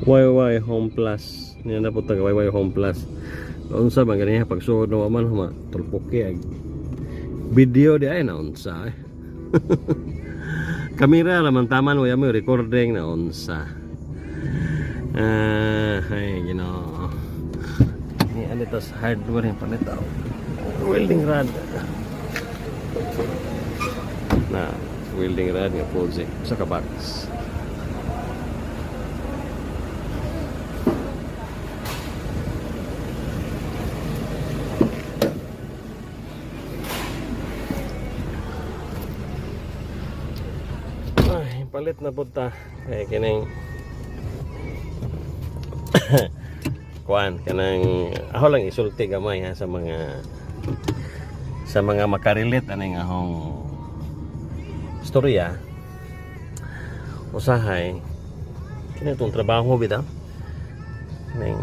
YY Home Plus. Niya na po taga YY Home Plus. Unsa man ganiya pagsuod no man huma tulpoki ag video di ay na unsa. Kamera naman taman waya mo recording na unsa. Ay Ini tos hardware yang panitaw. Welding rod. Nah, welding rod nga pose sa kabox. Palit na punta kay kining kuan kanang ako lang isulti gamay ha sa mga makarilit aning ahong storya usahay kini itong trabaho bitaw ning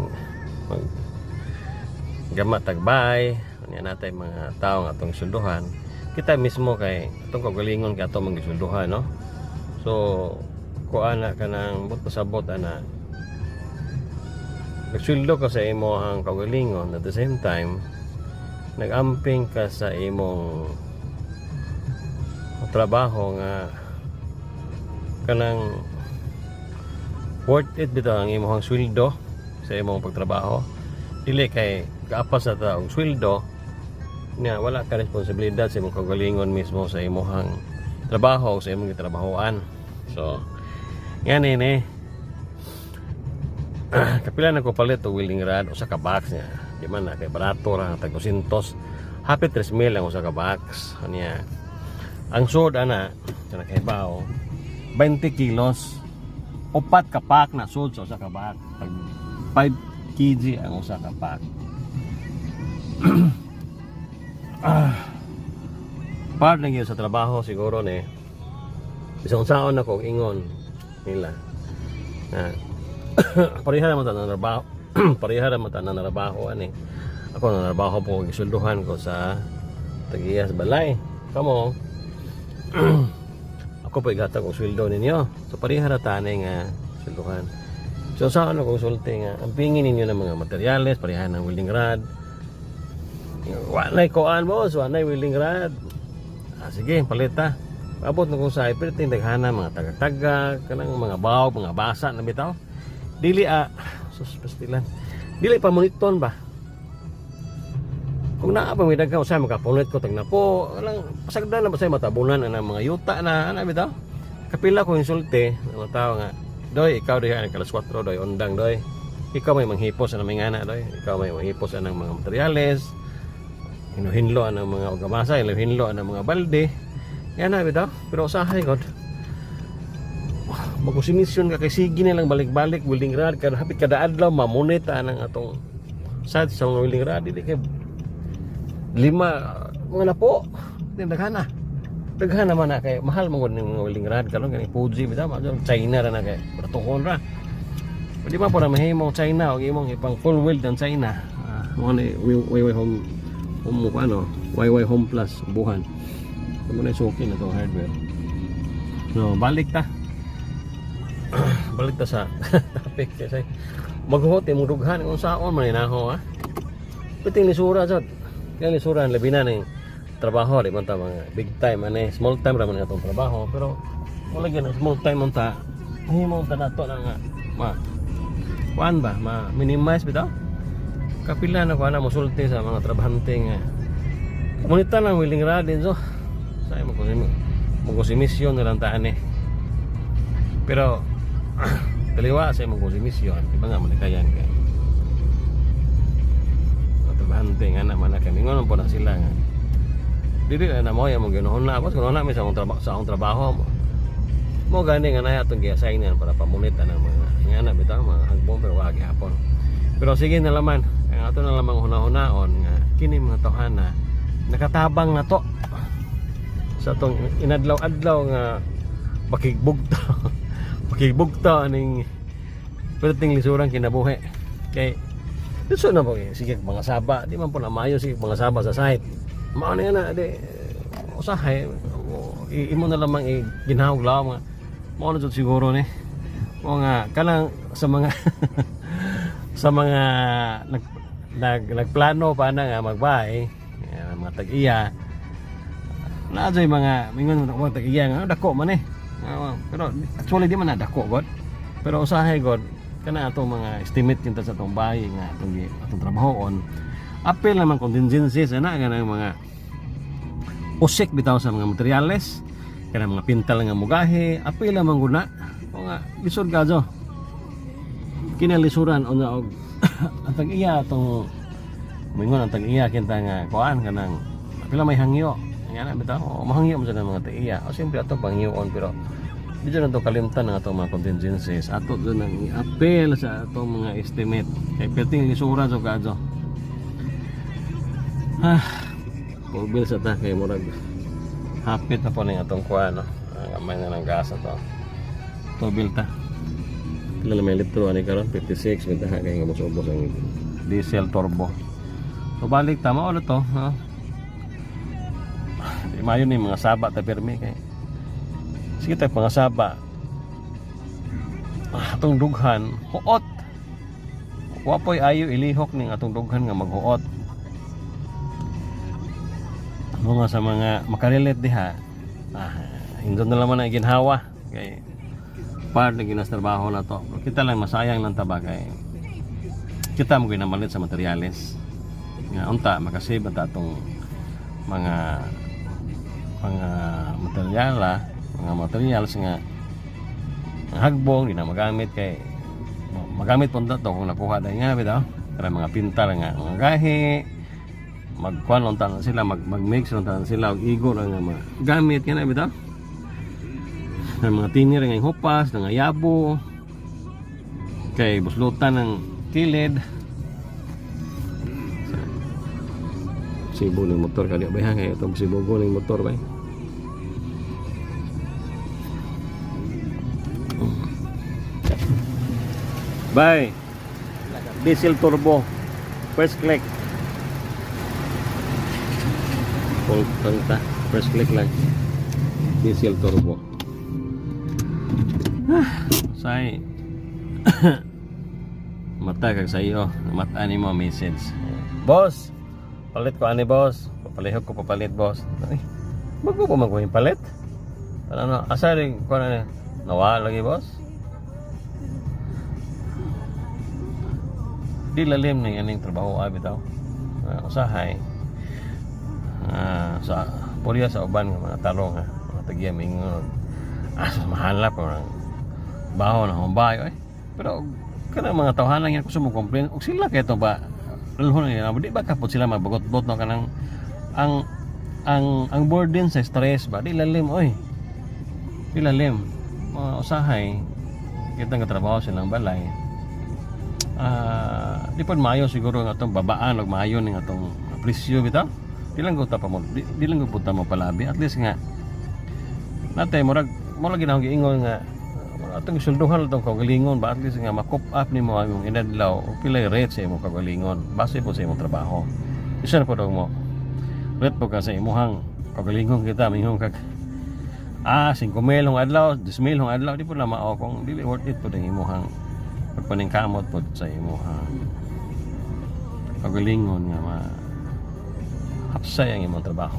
gama tagbay unya natay mga tao nga atong sulduhan kita mismo kay atong kagalingon ka atong magisulduhan no. So, kuan na ka ng pasabot ana. Nagsuldo ka sa imo ang kaugalingon at the same time nagamping ka sa imong trabaho nga kanang worth it bitaw ang imong sweldo sa imong pagtrabaho. Dili kay kaapas sa taong sweldo niya wala ka responsibilidad sa imong kaugalingon mismo sa imong trabaho sa imong gitrabahoan. So, yan kapila na ko palit o welding rod o sa kabox niya. Di man na kay barato ra tag 200. Hapit 3,000 ang usa ka box. Niya. Ang sud ana sa nakahibaw 20 kilos. 4 ka pack na sud sa usa ka box. Pag 5 kg ang usa ka pack. Part na yun sa trabaho siguro ni isang saon ako ingon nila na parihara man na trabaho parihara man na trabaho ani ako na trabaho po gisulduhan ko sa Tagiyas Balay kamo ako po igatag og sweldo ninyo so parihara tani nga sulduhan so saon ako sulti nga ang pingin ninyo ng mga materyales parihara ng welding rod wanay koan boss wanay welding rod sige palita abot na kung sa iperting daghana mga taga-taga kanang mga bawog mga basa na bitaw dili pastilan dili pa moniton ba kung naa pa may daghan usay makapunit ko tagna po lang pasagdan na ba say matabunan ana mga yuta na ana bitaw kapila ko insulti mga tao nga doy ikaw diha ang kalas 4 doy undang doy ikaw may manghipos ana may ngana doy ikaw may manghipos anang mga materyales hinuhinlo anang mga ugamasa hinuhinlo anang mga balde yan na bitaw pero usahay god magkusimisyon ka kay sige na lang balik-balik welding rod kada hapit kada adlaw mamonita nang atong sa mga welding rod dili kay 5 mga na po daghana man na kay mahal man gud ning mga welding rod karon kani Fuji bitaw China ra na kay protokol ra di ba po na mahimong China o imong ipang full weld ang China mo ni YY Home YY Home Plus buhan muna suki na itong hardware no balik ta sa topic kasi maghuhot yung dughan kung saon man inaho piting lisura sa kaya lisura ang labi na ng trabaho di man ta mga big time small time raman itong trabaho pero wala gyan small time man ta himong ta nato na nga kuan ba minimize bitaw kapila na kuan na musulti sa mga trabahante nga komunita ng welding rod din so saya magkusimisyon na lang taan pero kaliwa saya magkusimisyon iba nga manikayan kay matrabahante nga naman na kami ngonon po na sila nga dili na mo yung ginuhon na kung na may sa akong trabaho mo gani nga na itong gi-assignan para pamunita ng mga nga na bitaw mga hagbong pero wagi hapon pero sige na laman ang ato na lamang hunahunaon nga kini mga tawhana nakatabang na to sa itong inadlaw-adlaw nga pakigbugta aning perting lisurang kinabuhi kay gusto na po sige mga saba di man po na mayo sige mga saba sa site mao na di usahay imo na lamang ginhawag law mga mao na jud siguro ni O nga kanang sa mga sa mga nagplano pa na nga magbahay, mga tag-iya. Naadyoy mga mingon mga tag-iya nga dako man eh. Pero actually di man na dako god. Pero usahay god kana atong mga estimate kinta sa atong bahay nga atong trabahoon. Apil naman contingencies ana nga mga usik bitaw sa mga materyales, kana mga pintal nga mugahe, apil naman guna. O nga lisod gadyo. Kinalisuran una og ang tag-iya atong mingon ang tag-iya kinta nga kuan kanang apil may hangyo. Nga na bitaw, mahangyo mo sa mga tag-iya. O siyempre atong panghiyon pero dito na ito kalimtan ng atong mga contingencies. Ato doon ang i-appeal sa atong mga estimate. Kaya perting isura so kadyo. Pulbil sa ta kay murag hapit na po ng atong kuha no. Ang gamay na ng gas to. Pulbil ta. Pila na may litro ani karon 56 may taha kay ubos-ubos ang diesel turbo. So balik tama ulit to, no. Di mayo ni mga saba ta permi kay sige tayo pangasaba. Atong dughan huot. Wapoy ayo ilihok ning atong dughan nga maghuot. Mga sa mga makarelate diha. Indon na naman ang ginhawa kay part na ginas trabaho na to. Kita lang masayang lang taba kay kita mo ginamalit sa materyales. Nga unta makasave ta atong mga materials nga ang hagbong di na magamit kay magamit po to kung nakuha dahil nga bitaw para mga pintar nga mga gahi magkuhan lang sila mag-mix lang sila og igor nga magamit nga na bitaw ng mga tinir nga hupas nga yabo kay buslutan ng kilid sibo ng motor kadi bay ha kay itong sibugo ng motor bay. Bye. Diesel turbo. First click. Full tangta. First click lang. Diesel turbo. Say. Mata kag sayo. Mata ni mo message. Boss. Palit ko ani boss. Papalihok ko papalit boss. Ay. Bago pa magkuhin palit. Ano asa ring ko na nawala lagi boss. Di lalim na yan yung trabaho bitaw. Usahay sa puriya sa uban ng mga tarong mga tagya mingon mahala pa ng baho na humbay pero kana mga tawhanan yan kung sumugkomplain og sila kay to ba lulhon na di ba kapot sila magbagot-bot no kanang ang burden sa stress ba di lalim di lalim usahay kita nga trabaho silang balay. Di pa maayo siguro ng atong babaan o maayo ng atong presyo bitaw. Di lang ko punta mo palabi at least nga natay murag ginahong giingon nga atong isulduhan atong kagalingon ba at least nga makop up nimo ang inadlaw o pila rate sa imong kagalingon base po sa imong trabaho. Isa na po daw mo rate po ka sa imong kagalingon kita mingon kag 5,000 hong adlaw 10,000 hong adlaw di po na mao kung dili worth it po ding imong pagpaningkamot po sa imo kagalingon nga hapsay ang imong trabaho.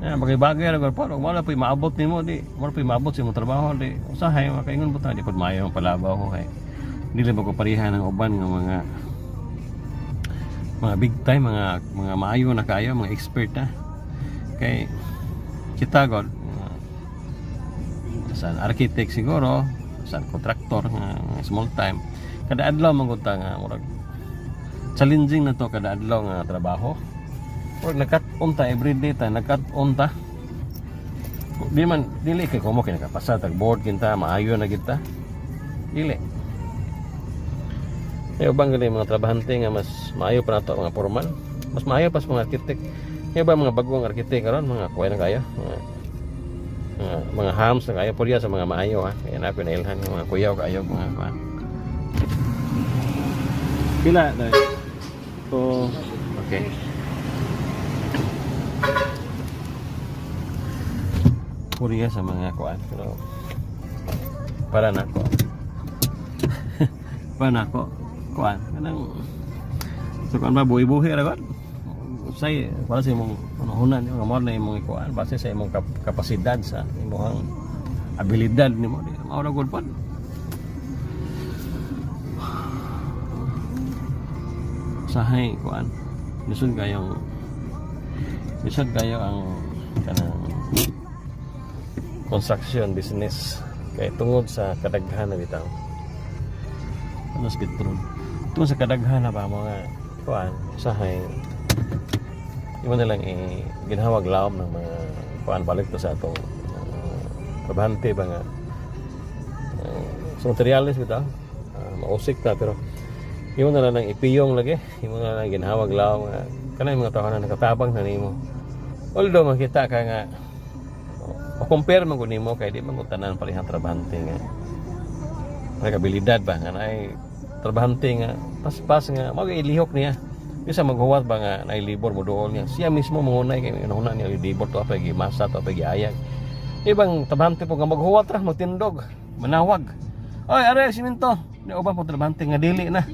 Bagay-bagay ra po wala pa maabot nimo di wala pa maabot sa imong trabaho di usahay makaingon buta di pud maayo ang palabaw ko kay dili ba ko parihan ng uban nga mga big time mga maayo na kayo mga expert na kay kita god sa architect siguro sa kontraktor nga small time kada adlaw mangunta nga murag challenging na to kada adlaw nga trabaho murag nakat-on ta everyday ta nakat-on ta dili kay kumo kay nakapasa tag board kinta maayo na kita dili ubang gali mga trabahante nga mas maayo pa nato mga formal mas maayo pa sa mga architect ubang mga bagong architect karon mga kuway na kayo mga hams na kayo puriya sa mga maayo kaya na pinailhan yung mga kuyaw kayo mga kuan pila dahil so okay puriya sa mga kuan pero para na ko pa nako kuan kanang so kuan ba buhi-buhi ra gud say para sa imong unahunan yung amor na imong ikuan base sa imong kapasidad sa imong abilidad nimo di mao ra gud pod. Sahay kuan lisod kayo ang kanang construction business kay tungod sa kadaghan na bitaw anos bitron tungod sa kadaghan na ba mga kuan sahay imo na lang ginhawag laom ng mga kuan balik to sa atong trabahante ba nga so materialis bitaw mausik ta pero imo na lang ipiyong lagi imo na lang ginhawag laom nga kanang mga tao na nakatabang na nimo although makita ka nga compare man gud nimo kay di man tanan parehang trabahante nga may abilidad ba nga ay trabahante nga pas nga mao ilihok niya bisa maghuwat ba nga nailibor mo dool niya siya mismo mangunay kay una niya libor to apay gimasa to apay giayag ibang trabahante po nga maghuwat ra magtindog manawag oy are siminto ni uban po trabahante nga dili na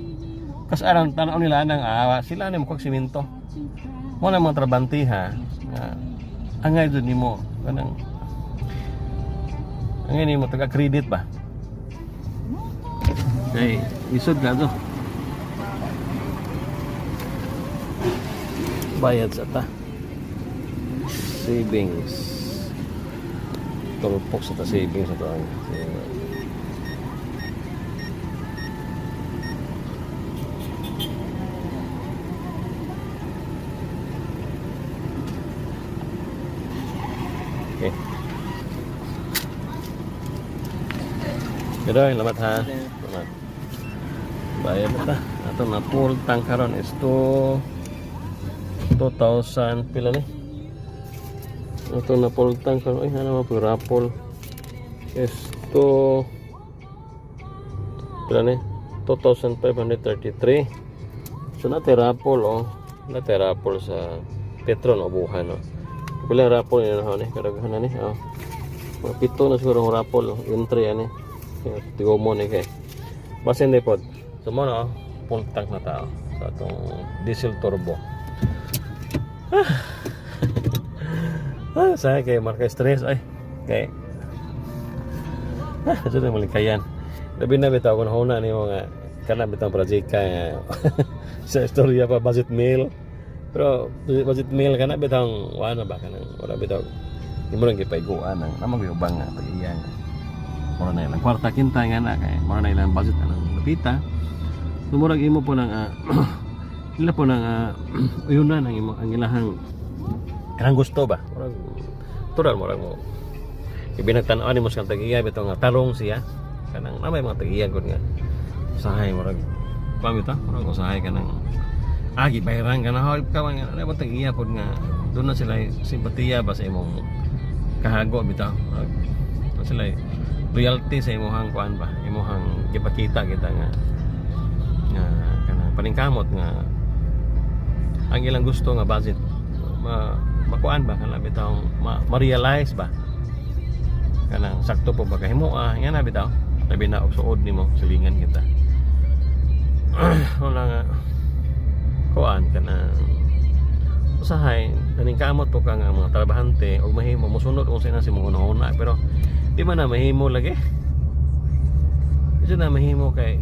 kas arang tanaw nila nang sila ni mo kog siminto mo na mga trabahante ha nga angay dun nimo kanang ang ini mo taga-credit ba? Okay, isod ka to. Bayad sa ta. Savings. Tulpok sa ta savings sa to. Okay. Pero lamat ha. Lamat. Bayad na ta. Ato na full tank karon is 2,000 pila ni. Ato na full tank karon ay ano po rapol. Is pila ni 2,533. So na rapol na rapol sa Petron o buhan no. Pila rapol ni na ni kadaghan na ni. Pito na siguro rapol entry ani. Tigo mo ni kay basin ni pod so mo no full tank na tao sa atong diesel turbo saya kay marka stress ay kay so na malikayan labi na bitaw kun huna ni mga kana bitaw project kay sa istorya pa budget meal pero budget meal kana bitaw wala ba kana wala bitaw imo lang gipayguan ang namang ubang nga pagiyan mura na ilang kwarta kinta nga na kay mura na ilang budget anang lapita sumurag imo po ng ila po ng uyunan ang imo ang ilahang kanang gusto ba murag mo ibinagtan-aw ni mo sa tagiya bitaw nga tarong siya kanang namay mga tagiya gud nga usahay murag pamita murag usahay kanang agi bayaran kana hawid ka nga na tagiya pod nga doon na sila simpatiya ba sa imong kahago bitaw murag sila loyalty sa imuhang kuan ba imuhang gipakita kita nga kanang paningkamot nga ang ilang gusto nga budget makuan ba kanang bitaw ma-realize ba kanang sakto po ba kahimoa nga na bitaw labi na og suod nimo silingan kita wala nga kuan kanang usahay naningkamot po ka nga mga trabahante og mahimo mosunod kung sino si mga una pero di man na mahimo lagi kasi na mahimo kay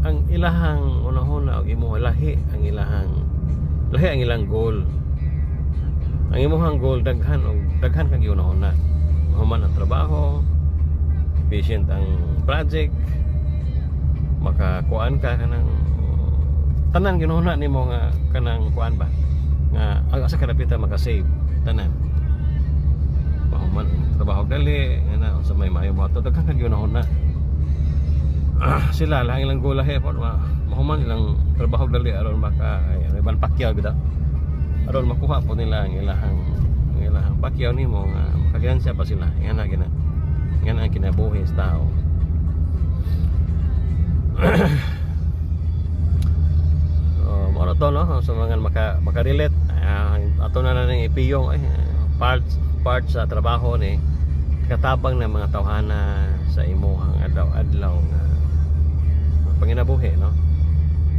ang ilahang unahuna og imo lahi ang ilang goal ang imong goal daghan kag una mahuman ang trabaho efficient ang project makakuan ka kanang tanan ginuhuna nimo nga kanang kuan ba nga asa kadapitan maka-save tanan mahuman trabaho dali nga sa may maayo mo daghan kag yun na sila lang ilang gulahe po mahuman ilang trabaho dali aron maka iban pakyaw bitaw aron makuha po nila ang ilahang pakyaw nimo nga makagansya pa sila nga na kinabuhi sa tao moro to no sa mga makarelate ato na nang ipiyong parts sa trabaho ni katabang ng mga tawhana sa imuhang adlaw-adlaw nga kinabuhi, no?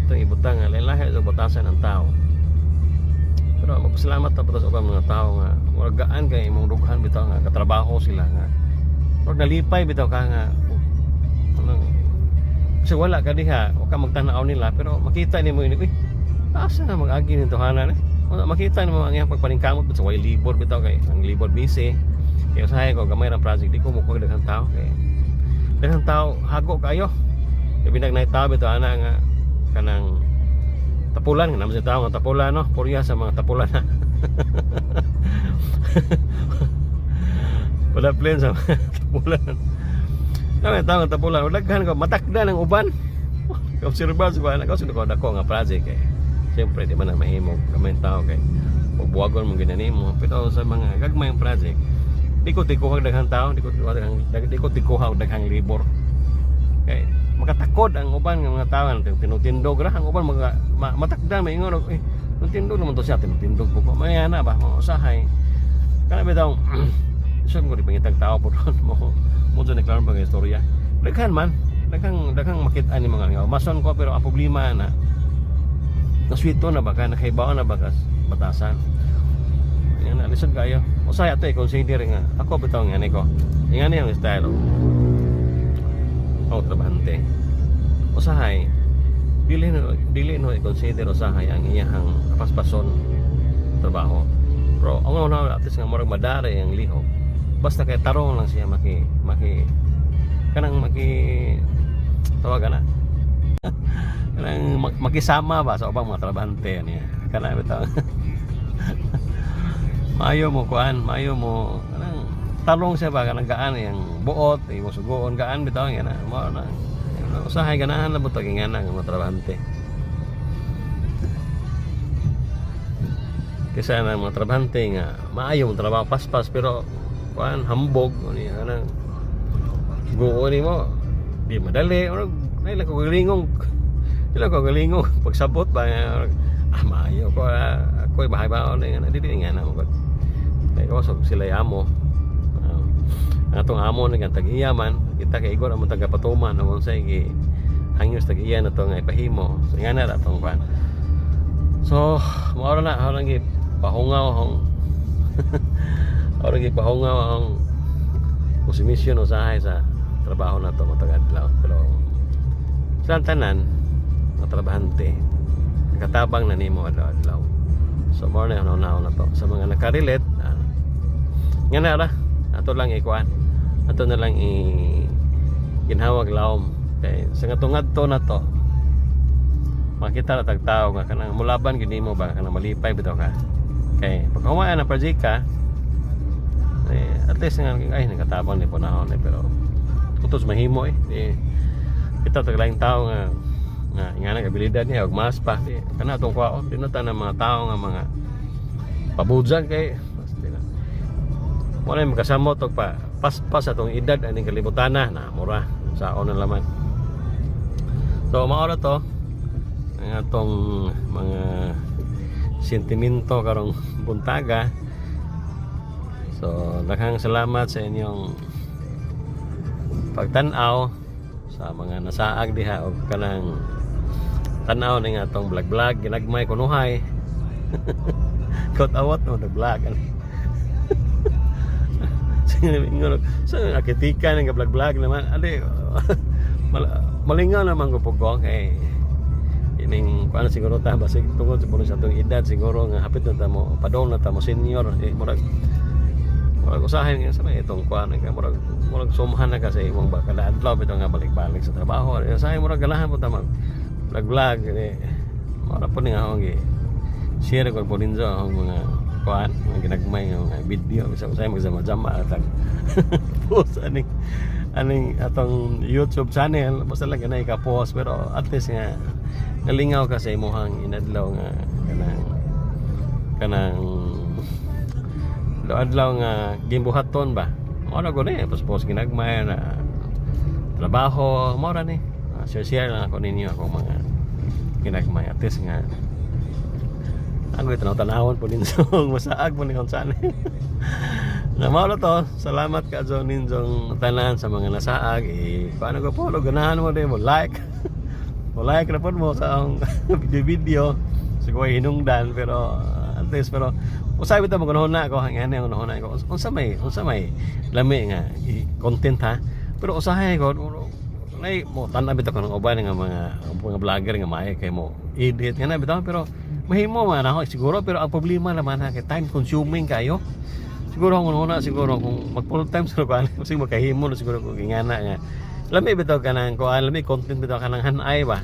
Itong ibutang nga lahi sa batasan ng tao. Pero magpasalamat ta sa ubang mga tao nga murag gaan kay imong dughan bitaw nga katrabaho sila nga murag nalipay bitaw ka nga anong kasi wala ka diha o ka magtanaw nila pero makita nimo ini asa na mag-agi nito hanan makita nimo ang iyang pagpaningkamot sa way libor bitaw kay ang libor busy kaya usahay ko gamay ra project di ko mo kog daghang tao kay daghang tao hago kayo kay binag nay tao bitaw ana nga kanang tapulan nga naman sa tao nga tapulan no purya sa mga tapulan na wala plan sa mga tapulan naman tao nga tapulan wala kan ko matakda ng uban obserba sa ba ko sino ko dako nga project eh siyempre di man na mahimo gamay tao kay buwagon mong ginanimo pero sa mga gagmayng project di ko tikuhag daghang tao di ko tikuhag daghang libor kay makatakod ang uban ng mga tao tinutindog ra ang uban mga matakdan maingon eh tindog naman to siya tinutindog po mayana ba mo usahay kana bitaw isun ko di pangitag tao po ron mo dyan klaro mga istorya daghan daghang makita ni mga mason ko pero ang problema na naswito na ba ka nakaibaw na ba kas batasan yan na lisod kayo usahay ato i-consider nga ako bitaw nga niko ingani ang style trabahante usahay dili no i-consider usahay ang iyahang kapaspason trabaho pero ang una at least nga murag madare ang liho basta kay tarong lang siya maki tawagan na kanang makisama ba sa ubang mga trabahante niya kana bitaw maayo mo kanang talong siya ba kanang gaan yang buot imo sugoon gaan bitaw nga na mo na usahay ganahan na butog nga na mga trabahante kaysa na mga trabahante nga maayo mong trabaho paspas pero kuan hambog niya kanang sugoon nimo di madali or nay lang ko galingong pagsabot ba maayo ko ako'y bahay ba nga dili nga na mo kay ko sila amo atong amo nga tag-iyaman kita kay igor among taga-patuman among sa igi hangyo sa tag-iyan ato nga ipahimo so nga na atong pan so mao na lang gi pahungaw ang gi pahungaw ang konsumisyon usahay sa trabaho na to matag adlaw pero sa tanan mga trabahante nakatabang na nimo adlaw so mao na na to sa mga nakarelate nga na ra ato lang ikuan ato na lang ginhawag laom kay sa ngadto na to makita na tagtao nga kanang mulaban gid nimo ba kanang malipay bitaw ka kay pag humaan na project ka at least nga ay nakatabang ni panahon pero kutos mahimo kita taglaing tao nga nga abilidad niya og mas pa kana atong kwaon dinutan ng mga tao nga mga pabudyan kay wala yung magkasamot o pa paspas atong edad aning kalibutana na mura saon na laman so maura to ang atong mga sentimento karong buntaga so daghang salamat sa inyong pagtan-aw sa mga nasaag diha o kanang tan-aw ning atong vlog ginagmay kunuhay kot awat no vlog so akitika ng vlog naman ade malingaw naman ko pugong kay ining paano siguro ta ba tungod sa puno sa atong edad siguro nga hapit na ta mo padong na ta mo senior murag usahin nga sa may itong kuan nga murag sumhan na kasi imong ba kada adlaw bitaw nga balik-balik sa trabaho usahin murag ganahan mo ta mag vlog mura po nga akong share ko po rin sa mga kuan mga ginagmay nga video bisa usay magsama-jama atag post aning atong YouTube channel basta lang ganay ka post pero at least nga nalingaw ka sa imong inadlaw nga kanang adlaw nga gimbuhaton ba mao na gud post ginagmay na trabaho mao ra ni share lang ako ninyo akong mga ginagmay at least nga ang tanaw-tanawon po ninjong masaag po ninjong sana na maulo to salamat ka John ninjong tanan sa mga nasaag paano ko follow ganahan mo din mo like wala ka na po mo sa ang video siguro hinungdan pero at least pero usabi ta mo kuno na ako hangyan na kuno na ako unsa may lami nga content ha pero usahay ko nay mo tan-an bitaw kanang uban nga mga vlogger nga maayo kay mo edit nga na bitaw pero mahimo man ako siguro pero ang problema naman ha kay time consuming kayo siguro kung una siguro kung mag full time siguro kan kasi makahimo na siguro kung ingana nga lami bitaw kanang ko lami content bitaw kanang hanay ba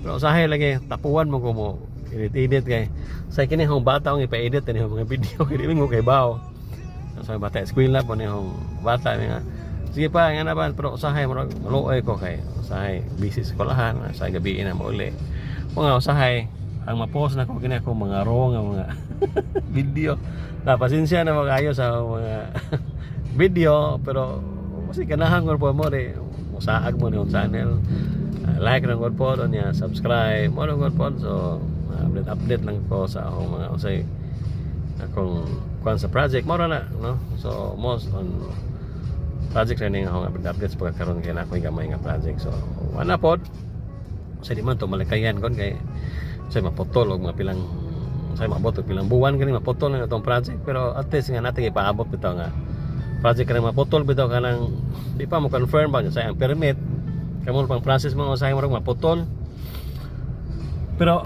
pero usahay lagi tapuan mo ko mo edit kay sa kini hong bata ang ipa-edit ni mga video kay di mo kay bawo sa bata school lab ni hong bata nga sige pa nga naman pero usahay mo maluoy ko kay usahay busy sa eskwelahan sa gabi na mo uli mga usahay ang ma-post na ko kini ako mga raw nga mga video na pasensya na magayo sa mga video pero kasi ganahan ko po mo ri usaag mo ni channel like lang ko po niya subscribe mo lang po so update lang ko sa akong mga usay akong kuan sa project mo na no so most on project training akong updates pagkakaroon kay na ako gamay nga project so wala pod sa di man to malikayan kon kay say maputol og mga pilang say maabot og pilang buwan kani maputol na itong project pero at least nga natin ipaabot bitaw nga project kani maputol bitaw kanang di pa mo confirm ba say ang permit kamo pang process mo say mo maputol pero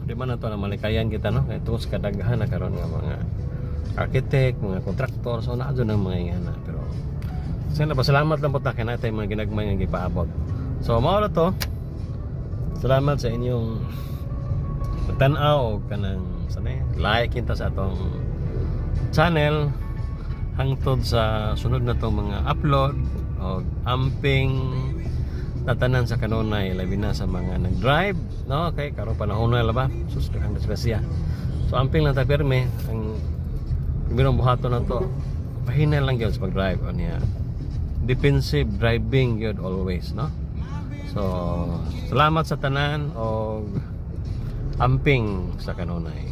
di man na to na malikayan kita no kay tungod sa kadaghan na karon nga mga architect mga kontraktor so naa dyan ang mga ingana pero sana pasalamat lang po ta kay natay mga ginagmay nga gipaabot so mao na to salamat sa inyong tan-aw kanang sanay like kita sa atong channel hangtod sa sunod na tong mga upload o amping tatanan sa kanunay labi na sa mga nag-drive no okay karon panahon na ba susukan na siya so amping lang ta perme ang primerong buhaton na to pahinay lang gyud sa pag-drive o niya defensive driving gyud always no so salamat sa tanan o amping sa kanunay